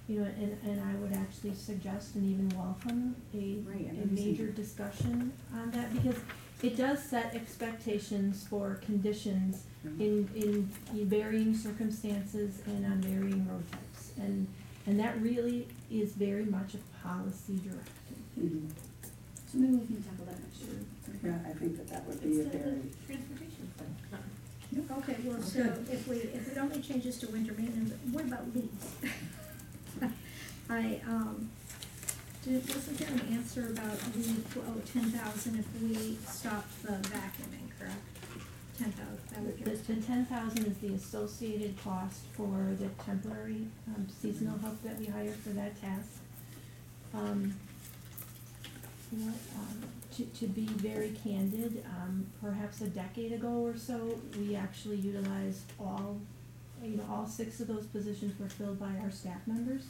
and I would actually suggest and even welcome a major discussion on that, because it does set expectations for conditions in varying circumstances and on varying road types. And that really is very much a policy directive. Mm-hmm. So maybe we can tackle that next year. Yeah, I think that would be a very. Transportation thing. Okay, well, so if it only changes to winter maintenance, what about leaves? Wasn't there an answer about leave, 10,000 if we stopped the vacuuming, correct? 10,000, that would give us. The 10,000 is the associated cost for the temporary seasonal help that we hire for that task. To be very candid, perhaps a decade ago or so, we actually utilized all 6 of those positions were filled by our staff members.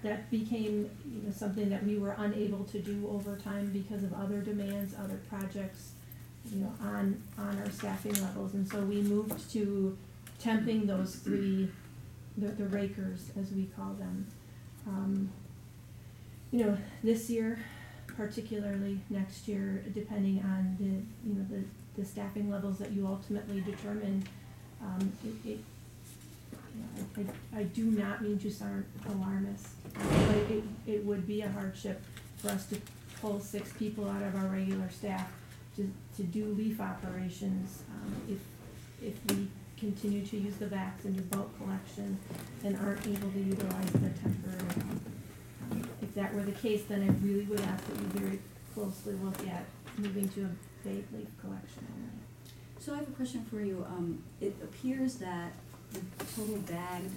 That became something that we were unable to do over time because of other demands, other projects, on our staffing levels, and so we moved to temping those 3, the rakers as we call them. This year, particularly next year, depending on the staffing levels that you ultimately determine, I do not mean to sound alarmist, but it would be a hardship for us to pull 6 people out of our regular staff to do leaf operations, if we continue to use the vacs and do bulk collection and aren't able to utilize the temporary. If that were the case, then I really would ask that you very closely look at moving to a vague leaf collection only. So I have a question for you. It appears that the total bagged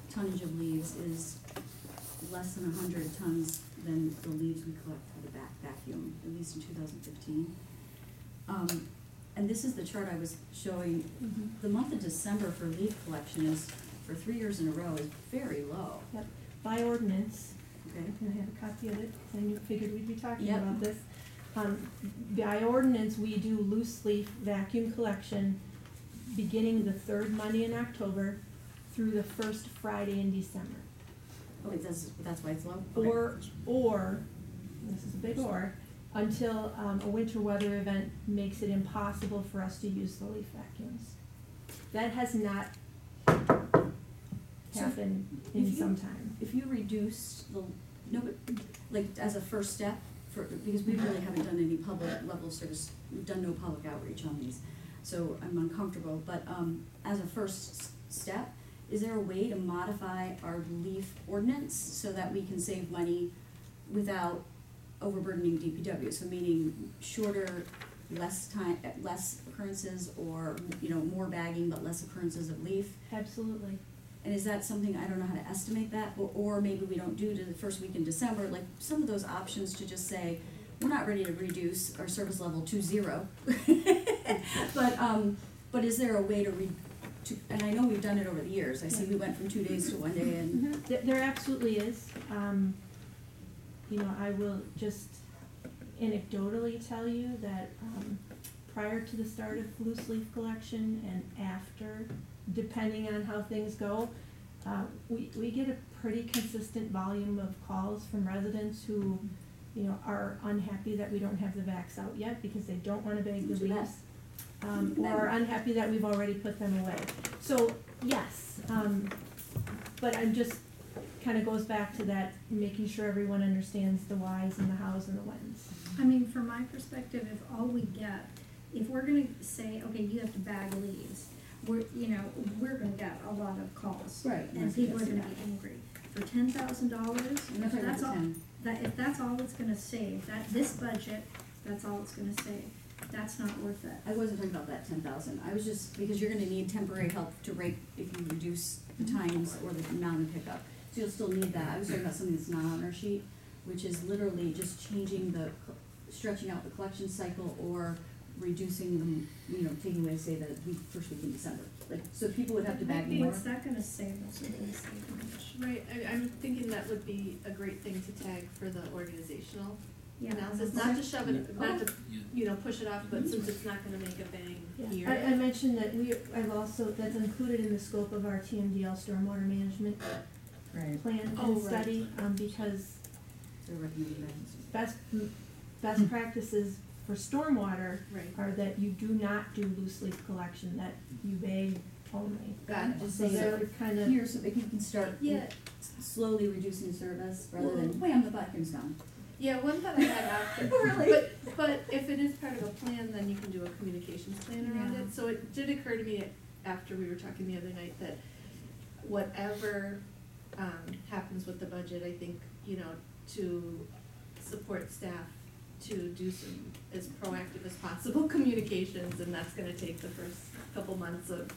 tonnage of leaves is less than 100 tons than the leaves we collect for the vacuum, at least in 2015. And this is the chart I was showing. Mm-hmm. The month of December for leaf collection is, for 3 years in a row, is very low. Yep. By ordinance. Okay. And I have a copy of it, because I figured we'd be talking Yep. about this. By ordinance, we do loose leaf vacuum collection beginning the 3rd Monday in October through the 1st Friday in December. Okay, that's why it's low? Okay. Or, this is a big or, until a winter weather event makes it impossible for us to use the leaf vacuums. That has not happened in some time. If you reduce as a first step, because we really haven't done any public level service, we've done no public outreach on these, so I'm uncomfortable, but as a first step, is there a way to modify our leaf ordinance so that we can save money without overburdening DPW? So meaning shorter, less occurrences, or more bagging but less occurrences of leaf? Absolutely. And is that something, I don't know how to estimate that, or maybe we don't do to the first week in December, like some of those options to just say, we're not ready to reduce our service level to 0. But is there a way to, and I know we've done it over the years, I see we went from 2 days to 1 day and. Mm-hmm. There absolutely is. I will just anecdotally tell you that prior to the start of loose leaf collection and after, depending on how things go, we get a pretty consistent volume of calls from residents who, are unhappy that we don't have the vacs out yet because they don't want to bag the leaves, or are unhappy that we've already put them away. So yes, but I'm just kind of goes back to that, making sure everyone understands the whys and the hows and the whens. I mean, from my perspective, if we're gonna say, okay, you have to bag leaves, we're gonna get a lot of calls. Right. And people are gonna be angry. For $10,000, if that's all it's gonna save, this budget, that's all it's gonna save, that's not worth it. I wasn't talking about that 10,000. I was just, because you're gonna need temporary help to rake if you reduce the times or the amount of pickup. So you'll still need that. I was talking about something that's not on our sheet, which is literally just stretching out the collection cycle or reducing them, taking away, say, the first week in December. So people would have to bag more. What's that gonna save us? Right, I'm thinking that would be a great thing to tag for the organizational Yeah. analysis, not to shove it, not to, Yeah. push it off, but since it's not gonna make a bang Yeah, here. I mentioned that I've also, that's included in the scope of our TMDL stormwater management Right. plan Oh, and right. study, because They're recommending that. best practices for stormwater Right. are that you do not do loose leaf collection, that you bag only. Got it. Just So say that would kind of, here, so if you can start Yeah. slowly reducing service rather than wham, the vacuum's gone. Yeah, one thought I had after. Really? But if it is part of a plan, then you can do a communications plan around Yeah. it. So it did occur to me after we were talking the other night that whatever happens with the budget, I think, to support staff to do some as proactive as possible communications, and that's gonna take the first couple months of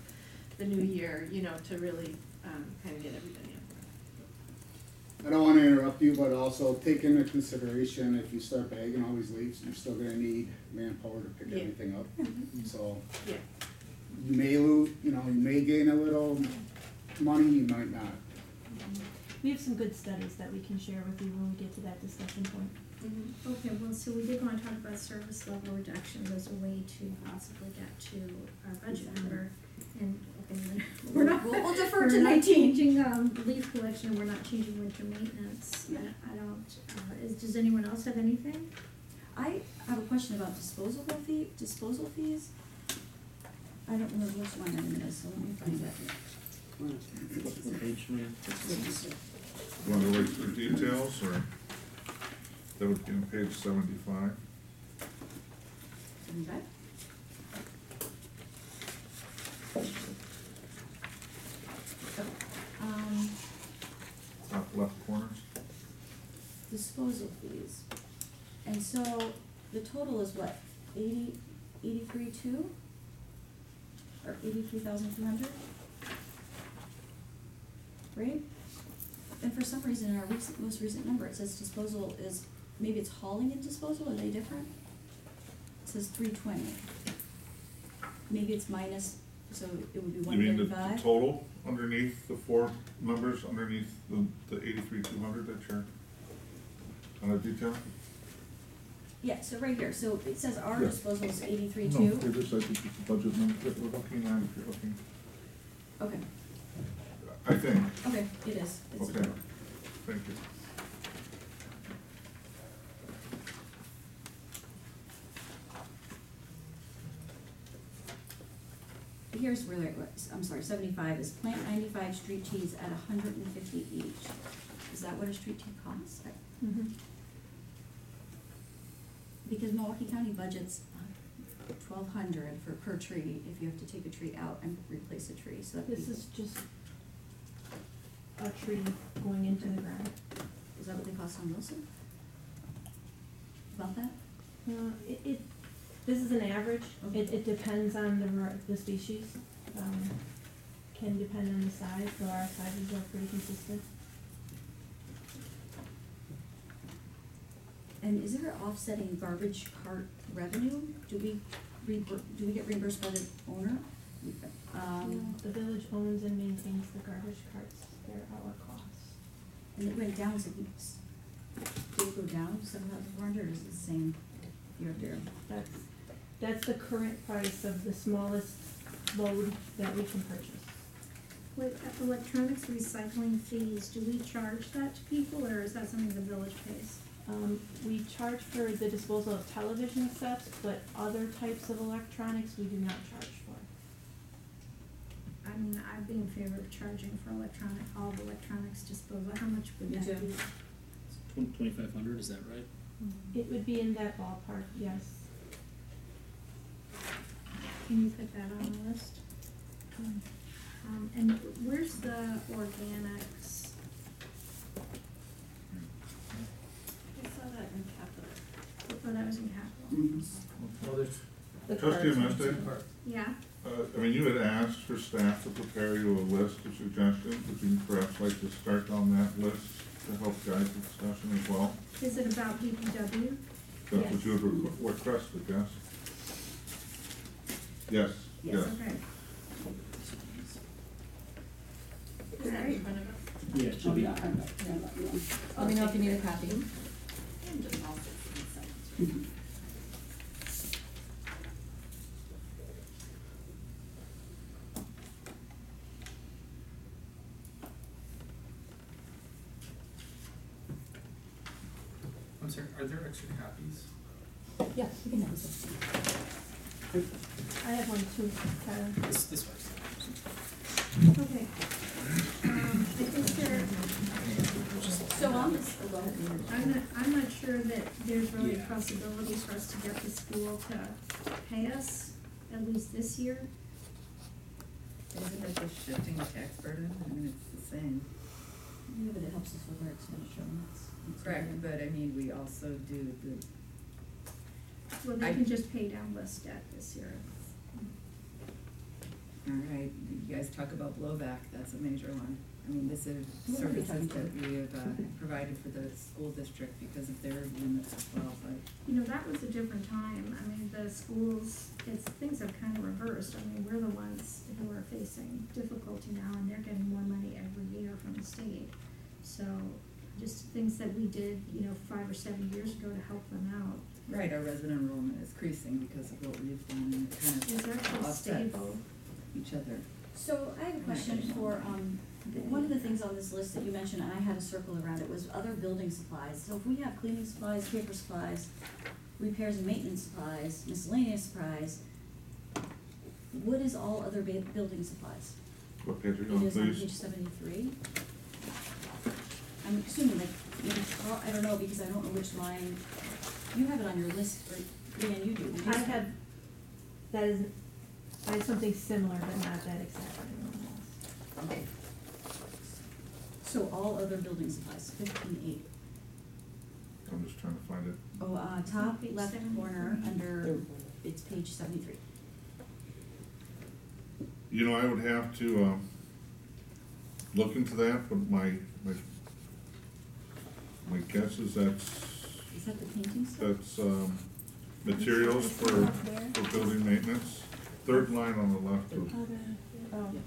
the new year, to really kind of get everybody up. I don't wanna interrupt you, but also take into consideration, if you start bagging all these leaves, you're still gonna need manpower to pick Yeah. everything up. So, Yeah. you may lose, you may gain a little money, you might not. we have some good studies that we can share with you when we get to that discussion point. Mhm. Okay, well, so we did wanna talk about service level reductions as a way to possibly get to our budget number. And, okay, then, we're not. We'll defer we're to not 19. changing, leaf collection, we're not changing winter maintenance. Yeah. I don't, does anyone else have anything? I have a question about disposal fees. I don't remember which line item it is, so let me find it. What's the page, man? Want to wait for details, or that would be on page 75? Okay. Top left corners? Disposal fees. And so the total is what, 83,200? Or 83,200? Right? And for some reason, in our most recent number, it says disposal is, maybe it's hauling and disposal, are they different? It says 320. Maybe it's minus, so it would be You mean the 135? total underneath the four numbers, underneath the 83,200 that you're on the detail? Yeah, so right here, so it says our Yeah. disposal is No, 83,200. it is, I think it's the budget number that we're looking at, if you're looking, Okay, I think, okay, it is. It's okay, thank you. Here's where it was, I'm sorry, 75 is plant 95 street tees at 150 each. Is that what a street tee costs? Mhm. Because Milwaukee County budgets $1,200 for per tree if you have to take a tree out and replace a tree, so that'd be. This is just a tree going into the ground. Is that what they cost on Wilson? About that? This is an average, Okay. it depends on the species, can depend on the size, so our sizes are pretty consistent. And is there offsetting garbage cart revenue? Do we get reimbursed by the owner? The village owns and maintains the garbage carts, they're our costs. And it went down, so did it go down 7,400 or is it the same year to year? That's the current price of the smallest load that we can purchase. With electronics recycling fees, do we charge that to people, or is that something the village pays? We charge for the disposal of television sets, but other types of electronics we do not charge for. I mean, I'd be in favor of charging for all the electronics disposal, how much would Me that too. be? 2,500, is that right? It would be in that ballpark, yes. Can you put that on the list? And where's the organics? I saw that in capital. Oh, that was in capital. Well, there's. Trustee Ameste, Yeah, I mean, you had asked for staff to prepare you a list of suggestions. Would you perhaps like to start on that list to help guide the discussion as well? is it about DPW? That's what you had requested, yes? Yes, yes. Okay. Is that in front of us? Yeah, it should be. I'm not, yeah, Let me know if you need a copy. And just all 6 and I'm sorry, are there extra copies? Yeah, we can have this. I have one too, Tyler. This works. Okay. I think there, So on this, I'm not sure that there's really a Yeah. possibility for us to get the school to pay us, at least this year. Isn't it just shifting the tax burden? I mean, it's the same. yeah, but it helps us with our expenditure, and that's. Correct, but I mean, we also do the, Well, they I- can just pay down less debt this year. all right, you guys talk about blowback, that's a major one. I mean, this is What are we services talking that we have provided for the school district because of their limits as well, but You know, that was a different time. I mean, the schools, things have kind of reversed. I mean, we're the ones who are facing difficulty now, and they're getting more money every year from the state. So, just things that we did, 5 or 7 years ago to help them out. right, our resident enrollment is increasing because of what we've done and it kind It's of actually offsets stable. each other. So I have a question for, one of the things on this list that you mentioned, and I had a circle around it, was other building supplies. So if we have cleaning supplies, paper supplies, repairs and maintenance supplies, miscellaneous supplies, what is all other building supplies? What page are you It on, is on please? page 73. I'm assuming like, maybe, I don't know, because I don't know which line, you have it on your list, or, Leanne, you do. Did you I say- have, I have something similar, but not that exact. Okay. So all other building supplies, 15.8. I'm just trying to find it. Oh, top Page left 73. corner, under, it's page 73. You know, I would have to, look into that, but my guess is Is that the painting stuff? that's, materials for building maintenance. Third line on the left of, Oh, yeah.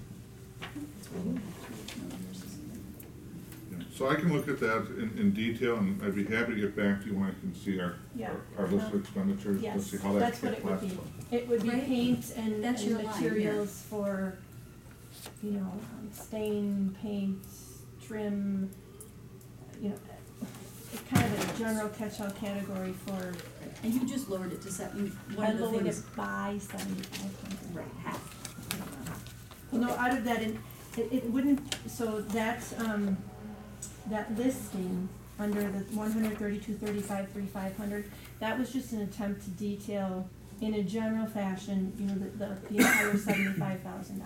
So I can look at that in detail, and I'd be happy to get back to you when I can see our list of expenditures, to yes, see how that that's what gets it would be. classified. It would be Right. paint and That's your line here. materials for, stain, paint, trim, it's kind of a general catch-all category for, And you just lowered it to one I of the lowered things. it by 7,500. Right, half. Well, no, out of that, it wouldn't, so that's, that listing under the 132,35,3,500, that was just an attempt to detail in a general fashion, the entire $75,000.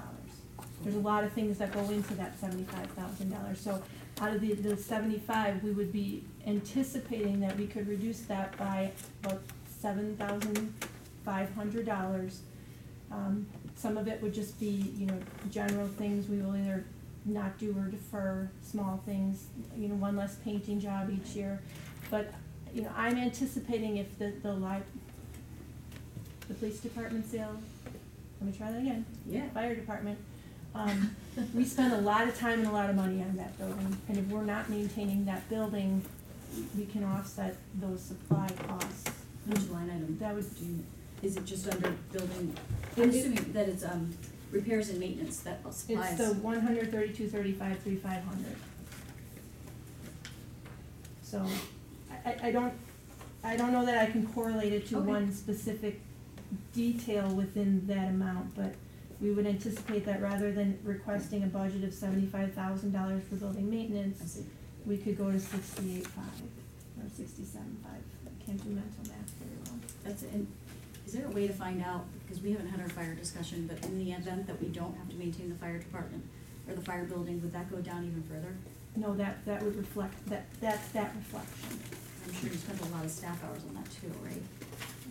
There's a lot of things that go into that $75,000, so out of the 75, we would be anticipating that we could reduce that by about $7,500. Some of it would just be, general things we will either not do or defer, small things, one less painting job each year. But, I'm anticipating if the police department sale, let me try that again. Yeah. Fire department, we spend a lot of time and a lot of money on that building, and if we're not maintaining that building, we can offset those supply costs. Which line item? That would, Is it just under building, It- I'm assuming that it's, repairs and maintenance, that supplies. it's the 132,35,3,500. So, I don't know that I can correlate it to Okay. one specific detail within that amount, but we would anticipate that rather than requesting a budget of $75,000 for building I maintenance, see. we could go to 68.5 or 67.5. I can't do mental math very well. That's it. And is there a way to find out, because we haven't had our fire discussion, but in the event that we don't have to maintain the fire department or the fire building, would that go down even further? No, that would reflect, that's that reflection. I'm sure you spent a lot of staff hours on that too, right?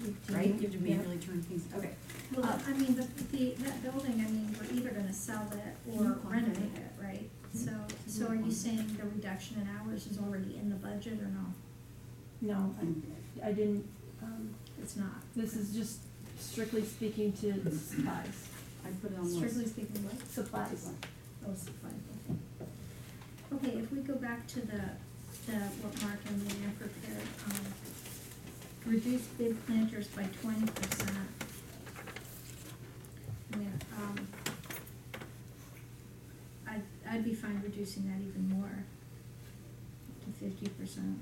We do- Right? You have to yeah. manually turn things, okay. Well, I mean, that building, we're either gonna sell it or Mhm. renovate it, right? So are you saying the reduction in hours is already in the budget or no? No, I didn't, It's not. this is just strictly speaking to supplies. I put it on the list. Strictly speaking, what? Supplies. Oh, supplies, okay. Okay, if we go back to what Mark and Leanne prepared, reduce big planters by 20%. I mean, I'd be fine reducing that even more to 50%.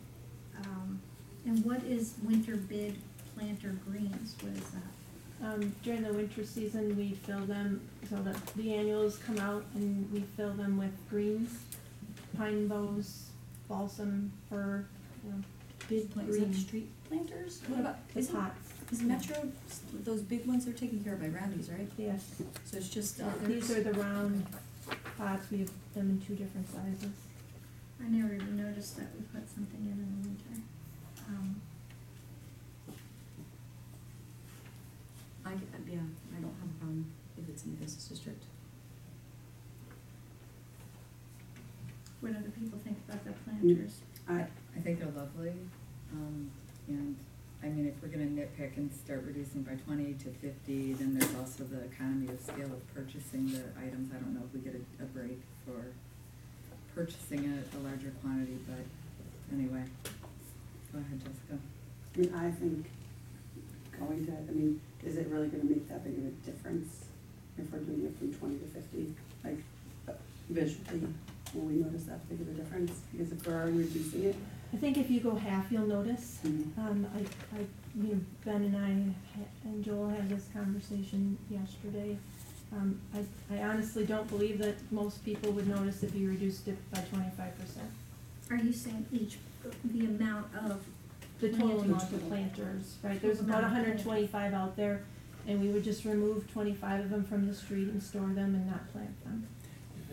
And what is winter bid planter greens? What is that? During the winter season, we fill them, so that the annuals come out and we fill them with greens, pine boughs, balsam, fir, big Is that green. street planters? What about, The isn't, pots. is Metro, those big ones are taken care of by Roundy's, right? Yes. So it's just, These are the round pots. We have them in 2 different sizes. I never even noticed that we put something in the winter. yeah, I don't have a problem if it's in the business district. What other people think about the planters? I think they're lovely, and, I mean, if we're gonna nitpick and start reducing by 20 to 50, then there's also the economy of scale of purchasing the items. I don't know if we get a break for purchasing a larger quantity, but anyway. Go ahead, Jessica. I mean, I think going to, I mean, is it really gonna make that big of a difference if we're doing it from 20 to 50? Like, visually, will we notice that big of a difference? Because if we're already reducing it, I think if you go half, you'll notice. Ben and I and Joel had this conversation yesterday. I honestly don't believe that most people would notice if you reduced it by 25%. Are you saying the amount of? The total planters? amount of planters, right? There's Total about amount of 125 out there, and we would just remove 25 of them from the street and store them and not plant them.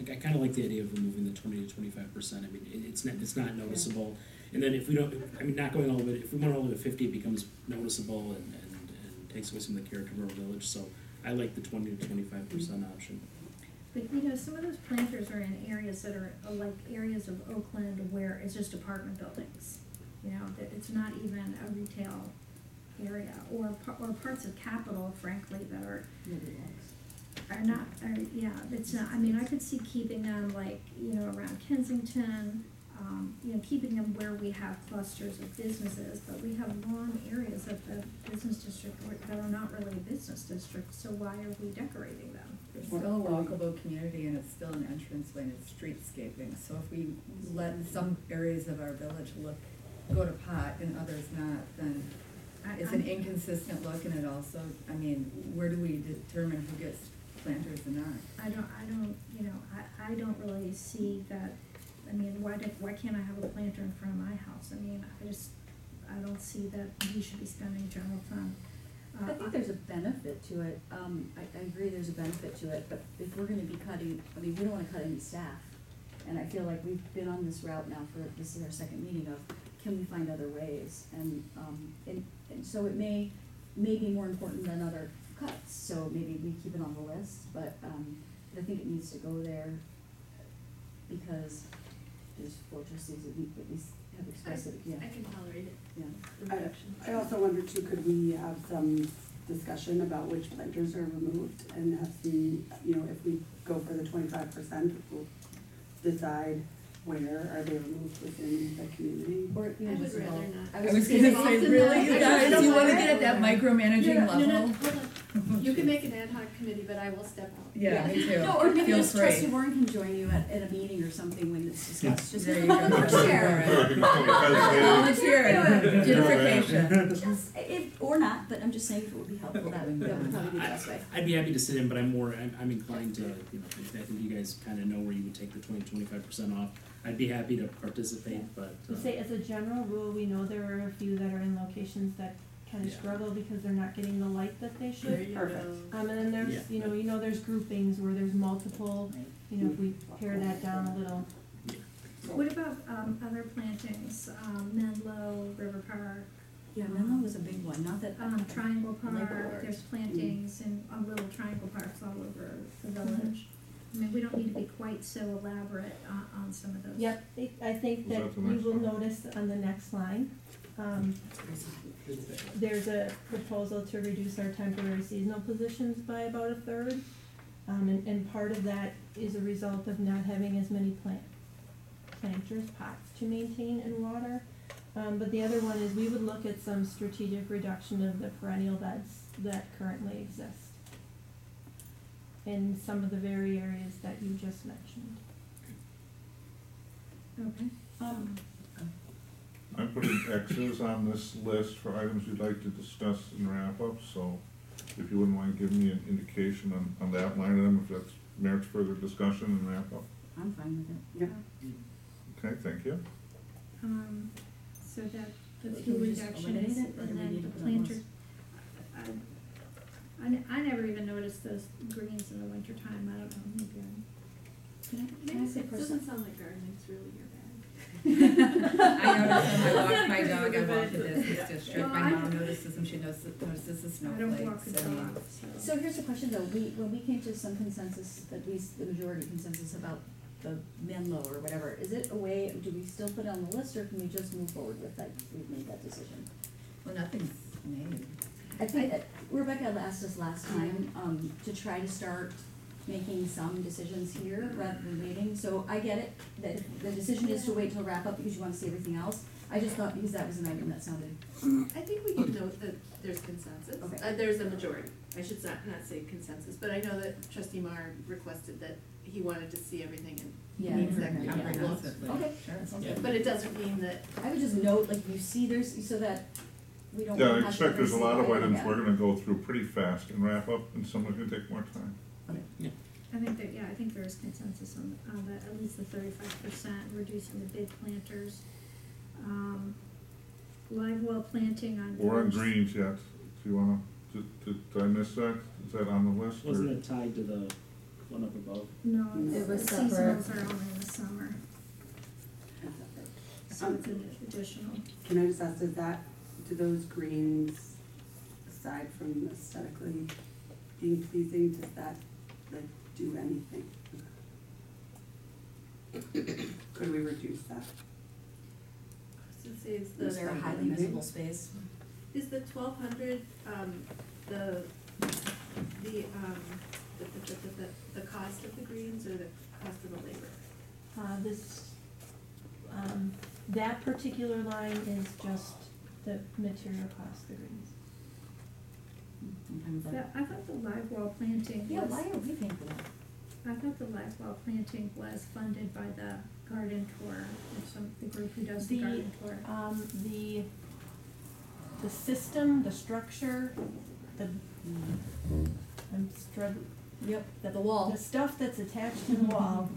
I kind of like the idea of removing the 20 to 25%. I mean, it's not noticeable. And then if we don't, I mean, not going all the way, if we went all the way to 50, it becomes noticeable and takes away some of the character of our village. So I like the 20 to 25% option. But some of those planters are in areas that are like areas of Oakland where it's just apartment buildings. That it's not even a retail area, or parts of Capitol, frankly, that are not, it's not, I mean, I could see keeping them like, around Kensington, keeping them where we have clusters of businesses, but we have long areas of the business district that are not really a business district, so why are we decorating them? It's still a walkable community, and it's still an entranceway, and it's streetscaping. So if we let some areas of our village go to pot and others not, then it's an inconsistent look, and it also, I mean, where do we determine who gets planters and not? I don't really see that. I mean, why can't I have a planter in front of my house? I mean, I don't see that we should be spending general fund. I think there's a benefit to it. I agree there's a benefit to it, but if we're gonna be cutting, I mean, we don't wanna cut any staff. And I feel like we've been on this route now this is our second meeting of, can we find other ways? And so it may be more important than other cuts, so maybe we keep it on the list, but I think it needs to go there because there's 4 trustees that we at least have expressed it, yeah. I can tolerate it, Yeah. the reduction. I also wonder too, could we have some discussion about which planters are removed and have some, if we go for the 25%, we'll decide where are they removed within the community? Or, I would rather not. I was gonna say, really, you guys, you wanna get at that micromanaging level? No, hold on. You can make an ad hoc committee, but I will step out. Yeah, me too. No, or maybe Feel just free. Trustee Warren can join you at a meeting or something when it's discussed, just There as you a go. volunteer chair. Volunteer, beautification. Just, or not, but I'm just saying if it would be helpful, that would probably be the best way. I'd be happy to sit in, but I'm inclined to, I think you guys kind of know where you would take the 20 to 25% off. I'd be happy to participate, but. We say as a general rule, we know there are a few that are in locations that kind of Yeah. struggle because they're not getting the light that they There should. you Perfect. go. And then there's, Yeah. there's groupings where there's multiple, if we pare that down a little. What about other plantings, Menlo, River Park, Yeah, Menlo was a big one, not that. Triangle Labor Park, Board. there's plantings and little triangle parks all over the village. I mean, we don't need to be quite so elaborate on some of those. Yep, I think Was that that the you next will one? notice on the next line, there's a proposal to reduce our temporary seasonal positions by about 1/3. And part of that is a result of not having as many planters, pots to maintain and water. But the other one is we would look at some strategic reduction of the perennial beds that currently exist in some of the very areas that you just mentioned. Okay. I'm putting X's on this list for items you'd like to discuss and wrap up, so if you wouldn't mind giving me an indication on that line item, if that's merits further discussion and wrap up. I'm fine with it. Yeah. Okay, thank you. So that, the Can fuel we just reductions, eliminate it, or do and we then need the to put it on planter. I never even noticed those greens in the winter time, I don't know, maybe Can I say It doesn't sound like gardening's really your bag. I notice when I walk It's not my a dog, I good walk to bit. this district, Well, my I- mom notices them, she notices the I don't walk the snowflakes, I mean. dog, So here's the question though, when we came to some consensus, at least the majority consensus about the Menlo or whatever, is it a way, do we still put it on the list, or can we just move forward with that, we've made that decision? Well, nothing's made. I think that Rebecca asked us last time, to try to start making some decisions here rather than waiting, so I get it, that if the decision is to wait till wrap up because you wanna see everything else. I just thought because that was an item that sounded, I think we can note that there's consensus. Okay. There's a majority. I should not say consensus, but I know that trustee Marr requested that he wanted to see everything and yeah. needs that yeah. Comprehensively, Okay, sure. that sounds Yeah. good. But it doesn't mean that, I would just note, like, you see there's, so that we don't. Yeah, I have to expect there's a every lot of single items item. we're gonna go through pretty fast and wrap up, and some are gonna take more time. I think that, yeah, I think there is consensus on, that, at least the 35%, reducing the big planters. Live well planting on. We're on village- greens yet, do you wanna, did I miss that? Is that on the list, or? Wasn't it tied to the one up above? No, It was the separate. seasonals are only in the summer, so it's an additional. Can I just ask, do those greens, aside from aesthetically being pleasing, does that, like, do anything? Could we reduce that? since it's Is there a the, highly visible space? is the 1,200, the cost of the greens or the cost of the labor? That particular line is just the material cost, the greens. I'm fine with that. I thought the live well planting Yeah, was, why are we paying for that? I thought the live well planting was funded by the garden tour, or the group who does the The, garden tour. the system, the structure, I'm struggling, Yep, the wall. the stuff that's attached to the wall